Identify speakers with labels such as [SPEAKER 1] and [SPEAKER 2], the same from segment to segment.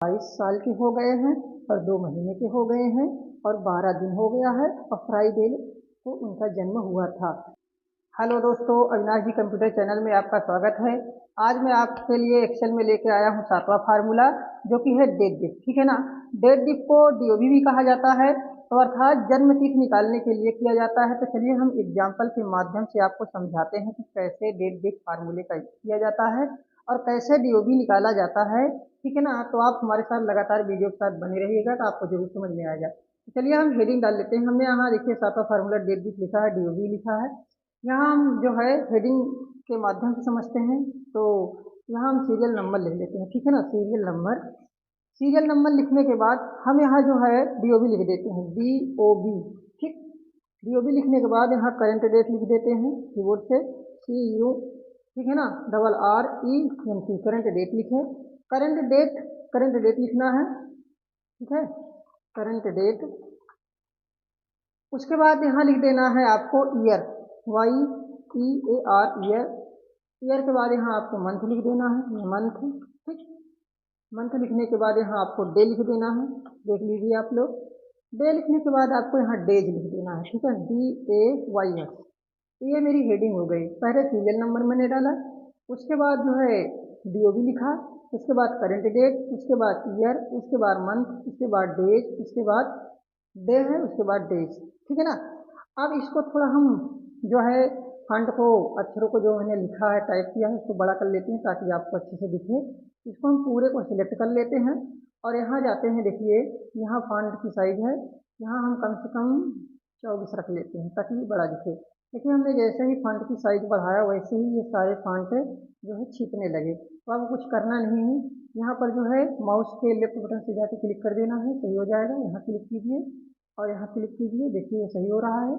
[SPEAKER 1] 22 साल के हो गए हैं और 2 महीने के हो गए हैं और 12 दिन हो गया है और फ्राइडे को उनका जन्म हुआ था। हेलो दोस्तों, अविनाश जी कंप्यूटर चैनल में आपका स्वागत है। आज मैं आपके लिए एक्सेल में लेके आया हूँ 7वां फार्मूला, जो कि है डेट डिफ। ठीक है ना। डेट डिफ को डीओबी भी कहा जाता है, तो अर्थात जन्म तिथि निकालने के लिए किया जाता है। तो चलिए हम एग्जाम्पल के माध्यम से आपको समझाते हैं कि कैसे डेट डिफ फार्मूले का किया जाता है और कैसे डीओबी निकाला जाता है। ठीक है ना। तो आप हमारे साथ लगातार वीडियो के साथ बने रहिएगा, तो आपको जरूर समझ में आएगा। तो चलिए हम हेडिंग डाल लेते हैं। हमने यहाँ देखिए 7वां फार्मूला डेट डिफ लिखा है, डीओबी लिखा है। यहाँ हम जो है हेडिंग के माध्यम से समझते हैं। तो यहाँ हम सीरियल नंबर ले लेते हैं। ठीक है ना। सीरियल नंबर लिखने के बाद हम यहाँ जो है डीओबी लिख देते हैं, डीओबी। ठीक। डीओबी लिखने के बाद यहाँ करंट डेट लिख देते हैं कीबोर्ड से, CU। ठीक है ना। RENT करंट डेट लिखे। करंट डेट लिखना है। ठीक है। Current date. उसके बाद यहाँ लिख देना है आपको ईयर, YEAR ईयर। ईयर के बाद यहाँ आपको मंथ लिख देना है, मंथ। ठीक। मंथ लिखने के बाद यहाँ आपको डे लिख देना है, देख लीजिए आप लोग। डे लिखने के बाद आपको यहाँ डेज लिख देना है। ठीक है, DAYS। ये मेरी हेडिंग हो गई। पहले सीरियल नंबर मैंने डाला, उसके बाद जो है डीओबी लिखा, उसके बाद करंट डेट, उसके बाद ईयर, उसके बाद मंथ, उसके बाद डेज, उसके बाद डे है, उसके बाद डेज। ठीक है ना। अब इसको थोड़ा हम जो है फंड को, अक्षरों को जो मैंने लिखा है, टाइप किया है, उसको बड़ा कर लेते हैं ताकि आपको अच्छे से दिखे। इसको हम पूरे को सिलेक्ट कर लेते हैं और यहाँ जाते हैं। देखिए यहाँ फंड की साइज है, यहाँ हम कम से कम 24 रख लेते हैं ताकि ये बड़ा दिखे। देखिए हमने जैसे ही फंड की साइज बढ़ाया वैसे ही ये सारे फंड जो है छिपने लगे। तो अब कुछ करना नहीं है, यहाँ पर जो है माउस के लेफ्ट बटन से जाके क्लिक कर देना है, सही हो जाएगा। यहाँ क्लिक कीजिए और यहाँ क्लिक कीजिए, देखिए ये सही हो रहा है।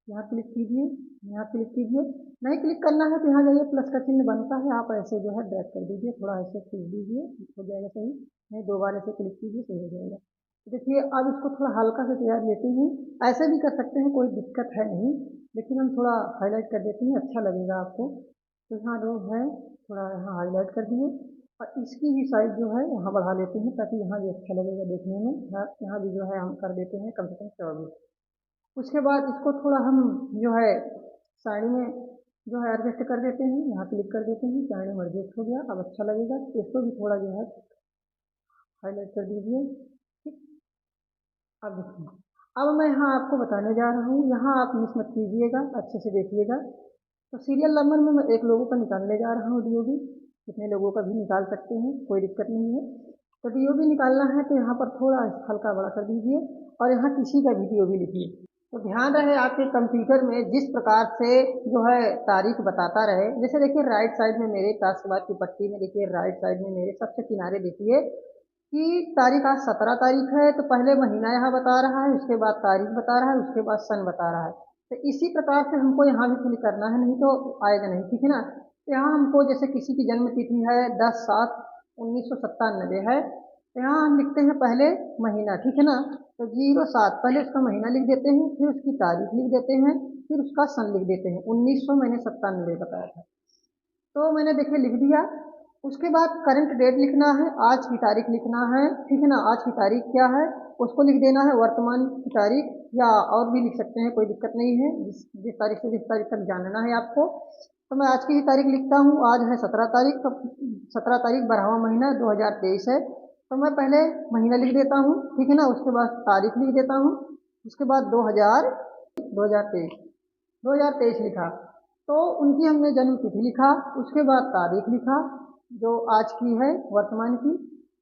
[SPEAKER 1] यहाँ क्लिक कीजिए, यहाँ क्लिक कीजिए। नहीं क्लिक करना है तो यहाँ जाइए, प्लस का चिन्ह बनता है, आप ऐसे जो है ड्रैग कर दीजिए, थोड़ा ऐसे खींच दीजिए, हो जाएगा सही। नहीं, 2 बार ऐसे क्लिक कीजिए, सही हो जाएगा। तो देखिए अब इसको थोड़ा हल्का से तैयार लेते हैं। ऐसे भी कर सकते हैं, कोई दिक्कत है नहीं, लेकिन हम थोड़ा हाईलाइट कर देते हैं, अच्छा लगेगा आपको। तो यहाँ जो है थोड़ा यहाँ हाईलाइट कर दिए और इसकी भी साइज जो है यहाँ बढ़ा लेते हैं ताकि यहाँ भी अच्छा लगेगा देखने में। यहाँ भी जो है हम कर देते हैं कम से कम 24। उसके बाद इसको थोड़ा हम जो है साड़ी में जो है एडजस्ट कर देते हैं, यहाँ क्लिक कर देते हैं, साड़ी में एडजस्ट हो गया, अब अच्छा लगेगा। इसको भी थोड़ा जो है हाईलाइट कर दीजिए। ठीक। अब देखिए, अब मैं यहाँ आपको बताने जा रहा हूँ, यहाँ आप मिस मत कीजिएगा, अच्छे से देखिएगा। तो सीरियल नंबर में मैं एक लोगों का निकालने जा रहा हूँ डीओबी, कितने लोगों का भी निकाल सकते हैं, कोई दिक्कत नहीं है। तो डीओबी निकालना है तो यहाँ पर थोड़ा हल्का बड़ा कर दीजिए और यहाँ किसी का भी डीओबी लिखिए। तो ध्यान रहे आपके कंप्यूटर में जिस प्रकार से जो है तारीख बताता रहे। जैसे देखिए राइट साइड में मेरे टास्क बार की पट्टी में देखिए, राइट साइड में मेरे सबसे किनारे देखिए कि तारीख आज 17 तारीख है, तो पहले महीना यहाँ बता रहा है, उसके बाद तारीख बता रहा है, उसके बाद सन बता रहा है। तो इसी प्रकार से हमको यहाँ भी फिल करना है, नहीं तो आएगा नहीं। ठीक है ना। तो यहाँ हमको जैसे किसी की जन्म तिथि है 10/7/1997 है, तो यहाँ हम लिखते हैं पहले महीना। ठीक है ना। तो 07 पहले उसका महीना लिख देते हैं, फिर उसकी तारीख लिख देते हैं, फिर उसका सन लिख देते हैं। 1900 मैंने 97 बताया था, तो मैंने देखिए लिख दिया। उसके बाद करंट डेट लिखना है, आज की तारीख लिखना है। ठीक है ना। आज की तारीख क्या है उसको लिख देना है, वर्तमान की तारीख, या और भी लिख सकते हैं, कोई दिक्कत नहीं है, जिस तारीख से जिस तारीख तक जानना है आपको। तो मैं आज की ही तारीख लिखता हूँ, आज है 17 तारीख, तो 17 तारीख 12वां महीना 2023 है, तो मैं पहले महीना लिख देता हूँ। ठीक है ना। उसके बाद तारीख लिख देता हूँ, उसके बाद 2023 लिखा, तो उनकी हमने जन्म तिथि लिखा, उसके बाद तारीख लिखा जो आज की है, वर्तमान की।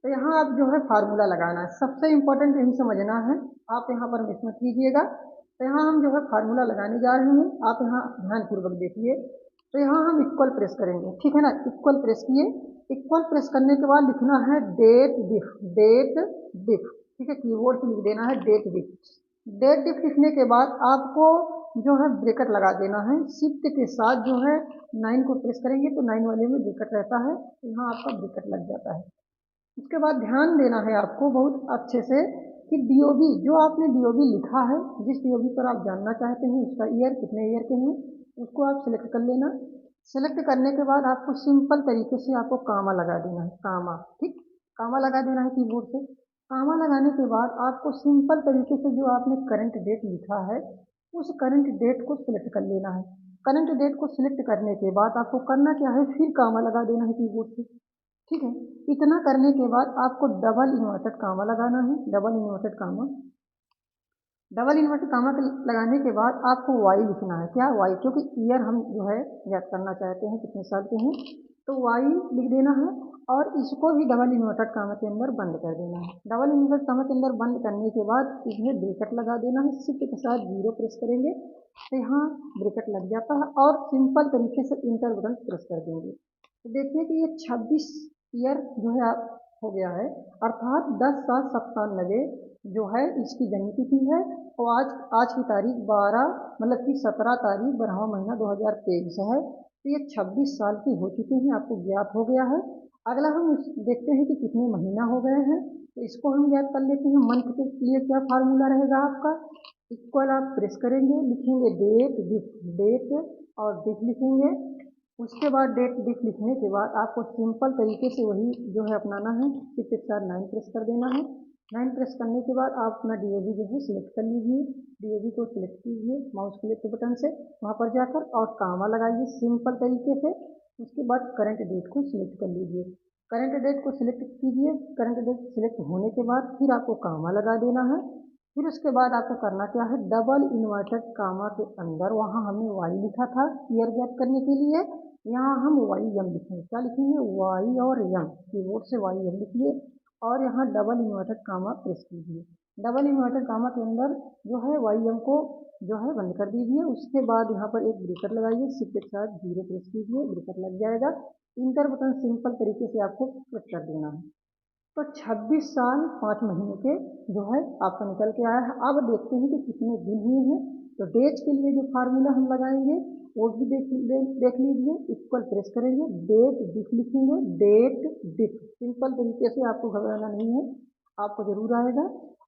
[SPEAKER 1] तो यहाँ आप जो है फार्मूला लगाना है, सबसे इम्पोर्टेंट यही समझना है, आप यहाँ पर मिस मत कीजिएगा। तो यहाँ हम जो है फार्मूला लगाने जा रहे हैं, आप यहाँ ध्यानपूर्वक देखिए। तो यहाँ हम इक्वल प्रेस करेंगे। ठीक है ना। इक्वल प्रेस किए, इक्वल प्रेस करने के बाद लिखना है डेट डिफ, डेट डिफ। ठीक है, कीबोर्ड से लिख देना है डेट डिफ। डेट डिफ लिखने के बाद आपको जो है ब्रैकेट लगा देना है, शिफ्ट के साथ जो है 9 को प्रेस करेंगे तो 9 वाले में ब्रैकेट रहता है, यहाँ आपका ब्रैकेट लग जाता है। उसके बाद ध्यान देना है आपको बहुत अच्छे से कि डीओबी जो आपने डीओबी लिखा है, जिस डीओबी पर आप जानना चाहते हैं उसका ईयर कितने ईयर के हैं, उसको आप सिलेक्ट कर लेना। सेलेक्ट करने के बाद आपको सिंपल तरीके से आपको कामा लगा देना है, कामा। ठीक। कामा लगा देना है कीबोर्ड से। कामा लगाने के बाद आपको सिंपल तरीके से जो आपने करंट डेट लिखा है उस करंट डेट को सिलेक्ट कर लेना है। करंट डेट को सिलेक्ट करने के बाद आपको करना क्या है, फिर कामा लगा देना है कीबोर्ड से। ठीक है, इतना करने के बाद आपको डबल इन्वर्टेड कामा लगाना है। Double inverted comma, double inverted comma लगाने के बाद आपको वाई लिखना है। क्या वाई, क्योंकि ईयर हम जो है ज्ञात करना चाहते हैं कितने साल के हैं, तो वाई लिख देना है और इसको भी डबल इन्वर्टेड कामा के अंदर बंद कर देना है। डबल इन्वर्टेड कामा के अंदर बंद करने के बाद इसमें ब्रैकेट लगा देना है। शिफ्ट के साथ 0 प्रेस करेंगे तो यहाँ ब्रैकेट लग जाता है और सिंपल तरीके से इंटर बटन प्रेस कर देंगे। तो देखिए कि ये 26 ईयर जो है आप हो गया है, अर्थात 10/7/97 जो है इसकी जन्म तिथि है। और आज की तारीख 12 मतलब कि 17 तारीख 12वां महीना 2023 है। तो ये 26 साल की हो चुके हैं, आपको ज्ञात हो गया है। अगला हम देखते हैं कि कितने महीना हो गए हैं, तो इसको हम ज्ञात कर लेते हैं। मंथ के लिए क्या फार्मूला रहेगा आपका, इक्वल आप प्रेस करेंगे, लिखेंगे डेट डिफ, डेट और डिफ लिखेंगे। उसके बाद डेट डिफ लिखने के बाद आपको सिंपल तरीके से वही जो है अपनाना है। शिफ्ट के साथ 9 प्रेस कर देना है। 9 प्रेस करने के बाद आप अपना डीओबी जो है सिलेक्ट कर लीजिए। डीओबी को सिलेक्ट कीजिए माउस क्लिक बटन से वहाँ पर जाकर और कामा लगाइए सिंपल तरीके से। उसके बाद करंट डेट को सिलेक्ट कर लीजिए। करंट डेट को सिलेक्ट कीजिए। करंट डेट सिलेक्ट होने के बाद फिर आपको कामा लगा देना है। फिर उसके बाद आपको करना क्या है, डबल इन्वर्टेड कामा के अंदर वहाँ हमने वाई लिखा था ईयर ज्ञात करने के लिए, यहाँ हम वाई एम लिखेंगे। क्या लिखेंगे, वाई और एम, कीबोर्ड से वाई एम लिखिए और यहाँ डबल इन्वर्टेड कामा प्रेस कीजिए। डबल इन्वर्टेड कामा के अंदर जो है वाई एम को जो है बंद कर दीजिए। उसके बाद यहाँ पर एक ब्रेकेट लगाइए, शिफ्ट के साथ 0 प्रेस कीजिए, ब्रेकेट लग जाएगा। इंटर बटन सिंपल तरीके से आपको प्रेस कर देना है। तो 26 साल 5 महीने के जो है आपका निकल के आया है। अब देखते हैं कि कितने दिन हुए हैं। तो डेट के लिए जो फार्मूला हम लगाएंगे वो भी देख लीजिए। इक्वल प्रेस करेंगे, डेट डिफ लिखेंगे, डेट डिफ सिंपल तरीके से, आपको घबराना नहीं है, आपको जरूर आएगा।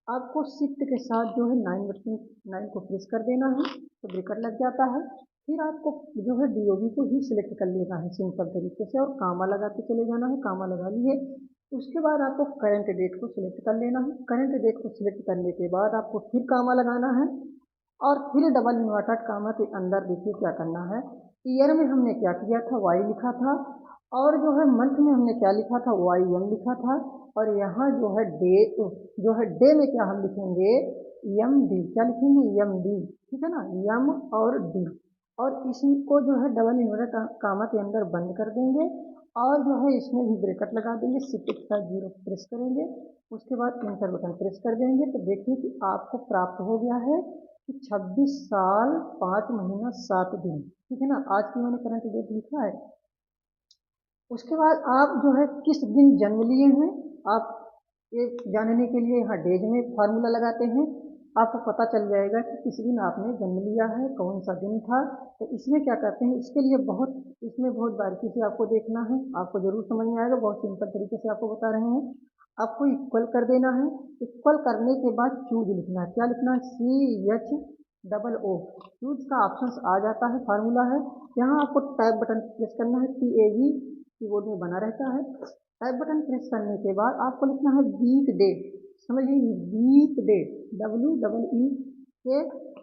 [SPEAKER 1] आपको शिफ्ट के साथ जो है 9 को प्रेस कर देना है तो ब्रेकेट लग जाता है। फिर आपको जो है डीओबी को ही सिलेक्ट कर लेना है सिंपल तरीके से और कामा लगा के चले जाना है। कामा लगा लिए। उसके बाद आपको करंट डेट को सिलेक्ट कर लेना है। करंट डेट को सिलेक्ट करने के बाद आपको फिर कामा लगाना है और फिर डबल इन्वर्टेड कामा के अंदर देखिए क्या करना है। ईयर में हमने क्या किया था, वाई लिखा था और जो है मंथ में हमने क्या लिखा था, वाई एम लिखा था। और यहाँ जो है डे, जो है डे में क्या हम लिखेंगे, एम डी। क्या लिखेंगे, एम डी। ठीक है ना, एम और डी। और इसको जो है डबल इन्वर्टेड कामा के अंदर बंद कर देंगे और जो है इसमें भी ब्रैकेट लगा देंगे। शिफ्ट के साथ 0 प्रेस करेंगे। उसके बाद एंटर बटन प्रेस कर देंगे तो देखिए कि आपको प्राप्त हो गया है कि 26 साल 5 महीना 7 दिन। ठीक है ना, आज की मैंने करंट डेट लिखा है। उसके बाद आप जो है किस दिन जन्म लिए हैं, आप ये जानने के लिए यहाँ डेज में फार्मूला लगाते हैं। आपको पता चल जाएगा कि किस दिन आपने जन्म लिया है, कौन सा दिन था। तो इसमें क्या करते हैं, इसके लिए इसमें बहुत बारीकी से आपको देखना है, आपको जरूर समझ में आएगा। बहुत सिंपल तरीके से आपको बता रहे हैं। आपको इक्वल कर देना है। इक्वल करने के बाद चूज लिखना है। क्या लिखना है, CHOO। चूज का ऑप्शन आ जाता है, फार्मूला है। यहाँ आपको टाइप बटन प्रेस करना है, TAB कीबोर्ड में बना रहता है। टाइप बटन प्रेस करने के बाद आपको लिखना है वीक डे। समझिए, वीक डे, WEE के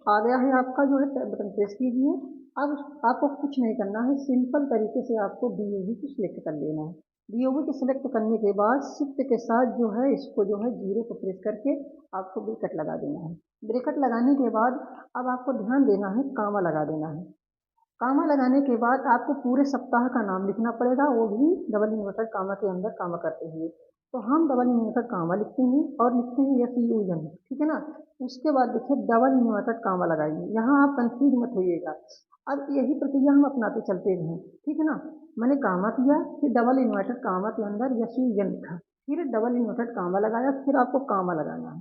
[SPEAKER 1] आ गया है आपका जो है। टाइप बटन प्रेस कीजिए। अब आपको कुछ नहीं करना है, सिंपल तरीके से आपको DOB को सिलेक्ट कर लेना है। DOB को सिलेक्ट करने के बाद शिफ्ट के साथ जो है इसको जो है 0 को प्रेस करके आपको ब्रैकेट लगा देना है। ब्रैकेट लगाने के बाद अब आपको ध्यान देना है, कामा लगा देना है। कामा लगाने के बाद आपको पूरे सप्ताह का नाम लिखना पड़ेगा, वो भी डबल इन्वर्टेड कामा के अंदर कामा करते हुए। तो हम डबल इन्वर्टेड कामा लिखते हैं और लिखते हैं SUN। ठीक है ना। उसके बाद देखिए डबल इन्वर्टेड कामा लगाइए। यहाँ आप कंफ्यूज मत होइएगा। अब यही प्रक्रिया हम अपनाते चलते रहें। ठीक है ना, मैंने कामा किया, फिर डबल इन्वर्टेड कामा के अंदर SUN लिखा, फिर डबल इन्वर्टेड कामा लगाया, फिर आपको कामा लगाना है।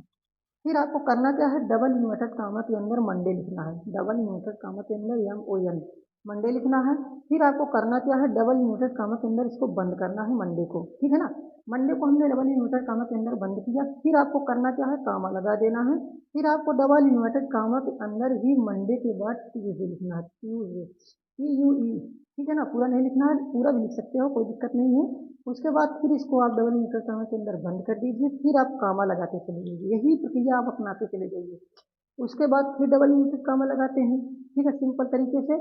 [SPEAKER 1] फिर आपको करना क्या है, डबल इन्वर्टेड कामा के अंदर मंडे लिखना है। डबल इन्वर्टेड कामा के अंदर MON मंडे लिखना है। फिर आपको करना क्या है, डबल इन्वर्टेड कामा के अंदर इसको बंद करना है मंडे को। ठीक है ना, मंडे को हमने डबल इन्वर्टेड कामा के अंदर बंद किया। फिर आपको करना क्या है, कामा लगा देना है। फिर आपको डबल इन्वर्टेड कामा के अंदर ही मंडे के बाद ट्यूजडे लिखना है, ट्यूजडे। PUE, ठीक है ना, पूरा नहीं लिखना है, पूरा भी लिख सकते हो, कोई दिक्कत नहीं है। उसके बाद फिर इसको आप डबल इन्वर्टेड कामा के अंदर बंद कर दीजिए, फिर आप कामा लगाते चले जाइए, यही प्रक्रिया आप अपनाते चले जाइए। उसके बाद फिर डबल इन्वर्टेड कामा लगाते हैं, ठीक है, सिंपल तरीके से।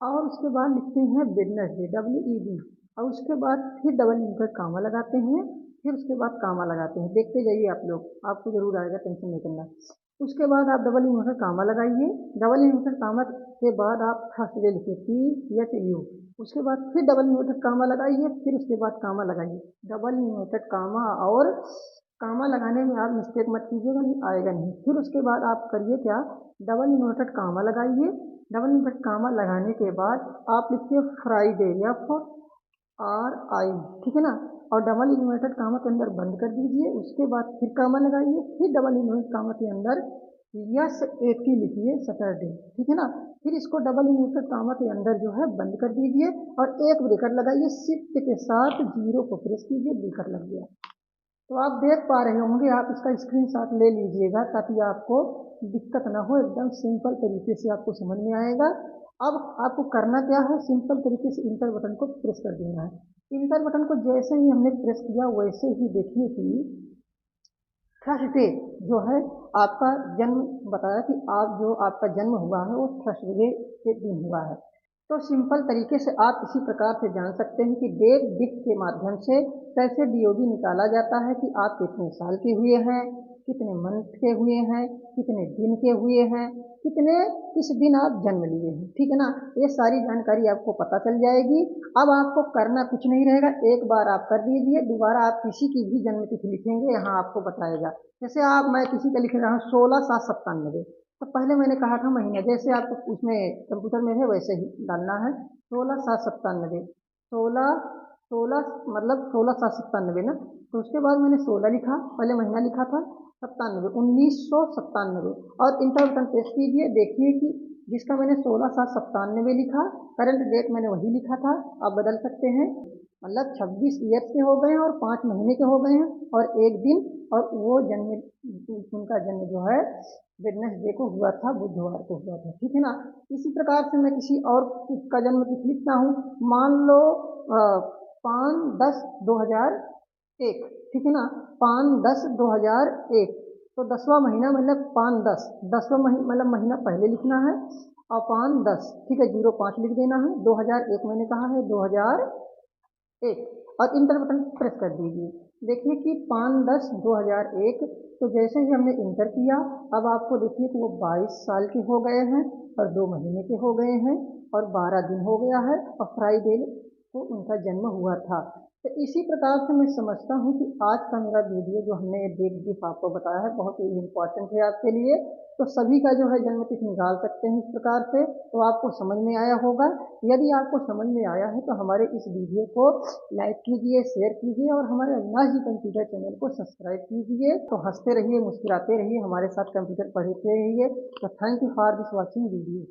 [SPEAKER 1] और उसके बाद लिखते हैं वेडनेसडे, WED, और उसके बाद फिर डबल इन्वर्टेड कामा लगाते हैं, फिर उसके बाद कामा लगाते हैं। देखते जाइए आप लोग, आपको जरूर आएगा, टेंशन नहीं करना। उसके बाद आप डबल इन्वर्टेड कामा लगाइए, डबल इन्वर्टेड कामा के बाद आप थर्सडे लिखिए, THU। उसके बाद फिर डबल इन्वर्टेड कामा लगाइए, फिर उसके बाद कामा लगाइए। डबल इन्वर्टेड कामा और कामा लगाने में आप मिस्टेक मत कीजिएगा, नहीं आएगा नहीं। फिर उसके बाद आप करिए क्या, डबल इन्वर्टेड कामा लगाइए, डबल इन्वर्टेड कामा लगाने के बाद आप लिखिए फ्राइडे, FRI, ठीक है ना, और डबल इन्वर्टेड कामा के अंदर बंद कर दीजिए। उसके बाद फिर कामा लगाइए, फिर डबल इन्वर्टेड कामा के अंदर S80 लिखिए, सैटरडे, ठीक है ना। फिर इसको डबल इन्वर्टेड कामा के अंदर जो है बंद कर दीजिए और एक ब्रेकर लगाइए, शिफ्ट के साथ 0 को प्रेस कीजिए, ब्रेकर लग गया। तो आप देख पा रहे होंगे, आप इसका स्क्रीनशॉट ले लीजिएगा ताकि आपको दिक्कत ना हो, एकदम सिंपल तरीके से आपको समझ में आएगा। अब आपको करना क्या है, सिंपल तरीके से इंटर बटन को प्रेस कर देना है। इंटर बटन को जैसे ही हमने प्रेस किया वैसे ही देखिए कि थर्सडे जो है आपका जन्म बताया कि आप जो आपका जन्म हुआ है वो थर्सडे के दिन हुआ है। तो सिंपल तरीके से आप इसी प्रकार से जान सकते हैं कि डेट डिक्ट के माध्यम से कैसे DOB निकाला जाता है कि आप कितने साल के हुए हैं, कितने मंथ के हुए हैं, कितने दिन के हुए हैं, किस दिन आप जन्म लिए हैं, ठीक है ना। ये सारी जानकारी आपको पता चल जाएगी। अब आपको करना कुछ नहीं रहेगा, एक बार आप कर दीजिए, दोबारा आप किसी की भी जन्म तिथि लिखेंगे यहाँ आपको बताएगा। जैसे मैं किसी का लिख रहा हूँ 16/7/97, तो पहले मैंने कहा था महीना, जैसे आपको उसमें कंप्यूटर में है वैसे ही डालना है, 16/7/97, 16 मतलब 16/7/97 ना। तो उसके बाद मैंने 16 लिखा, पहले महीना लिखा था, 97, 1997, और इंटर बटन प्रेस कीजिए। देखिए कि जिसका मैंने 16/7/97 लिखा, करंट डेट मैंने वही लिखा था। आप बदल सकते हैं, मतलब 26 ईयर्स के हो गए हैं और 5 महीने के हो गए हैं और एक दिन, और वो जन्म, उनका जन्म जो है वेडनेसडे को हुआ था, बुधवार को हुआ था, ठीक है ना। इसी प्रकार से मैं किसी और का जन्म तिथि लिखता हूँ, मान लो 5/10/2001, ठीक है ना, 5/10/2001। तो 10वां महीना मतलब 5/10, 10वां महीना मतलब महीना पहले लिखना है, और 5/10, ठीक है, 05 लिख देना है। 2001 मैंने कहा है, 2001, और इंटर बटन प्रेस कर दीजिए। देखिए कि 5/10/2001, तो जैसे ही हमने इंटर किया, अब आपको देखिए कि वो 22 साल के हो गए हैं और 2 महीने के हो गए हैं और 12 दिन हो गया है, और फ्राइडे को उनका जन्म हुआ था। तो इसी प्रकार से मैं समझता हूँ कि आज का मेरा वीडियो जो हमने डेट डिफ आपको बताया है बहुत ही इम्पोर्टेंट है आपके लिए। तो सभी का जो है जन्म तिथि निकाल सकते हैं इस प्रकार से, तो आपको समझ में आया होगा। यदि आपको समझ में आया है तो हमारे इस वीडियो को लाइक कीजिए, शेयर कीजिए, और हमारे अविनाश जी कंप्यूटर चैनल को सब्सक्राइब कीजिए। तो हंसते रहिए, मुस्कुराते रहिए, हमारे साथ कंप्यूटर पढ़ते रहिए। तो thank you for this watching video.